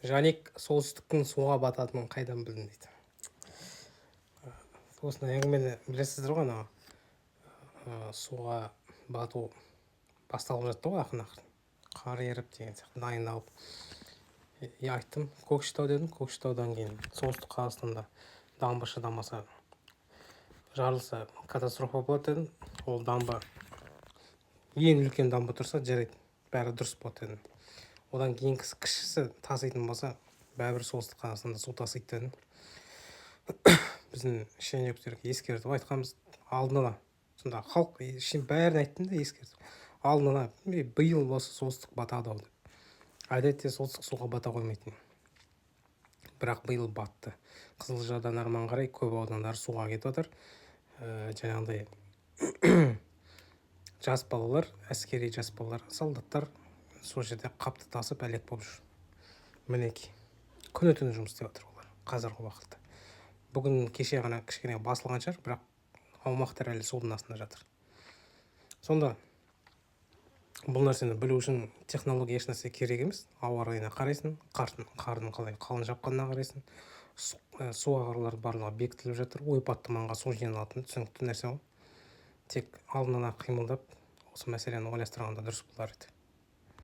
Жаник солтүстіктің суға бататынын қайдан білдің дейді. Осыны әңгімені білесіздер ғой, суға бату басталып жатты ғой, ақырын қар еріп деген сияқты дайындалып. Айттым, Көкшетау дедім. Көкшетаудан кейін солтүстік Қазақстанда дамба шыдамаса жарылса катастрофа болады дедім. Ол дамба ең үлкен дамба тұрса жарайды, бәрі дұрыс болады дедім. Одан кейін кішісі таситын болса бәрібір солтүстік Қазақстанда су тасиды дедім. Біздің шенеуніктерге ескертіп айтқанбыз, алдын ала. Сонда халық бәрін айттым да ескертіп. Алдын ала биыл осы солтүстік батады ау деп. Әдетте солтүстік суға бата қоймайтын. Бірақ биыл батты. Қызылжардан Арман қарай көп аудандар суға кетіп отыр. Жаңағыдай жас балалар, әскери жас балалар, солдаттар сол жерде қапты тасып әлек болып жүр. Мінекей. Күні-түні жұмыс істеп отыр олар қазіргі уақытта. Бүгін кеше ғана кішкене басылған шығар, бірақ аумақтар әлі судың астында жатыр. Сонда бұл нәрсені білу үшін технология ешнәрсе керек емес. Ауа райына қарайсың, қардың қалай қалың жапқанына қарайсың. Су ағарлары барлығы бекітіліп жатыр. Ойпатты маңға су жиналатын түсінікті нәрсе ғой. Тек алдын ала қимылдап осы мәселені ойластырғанда дұрыс болар еді.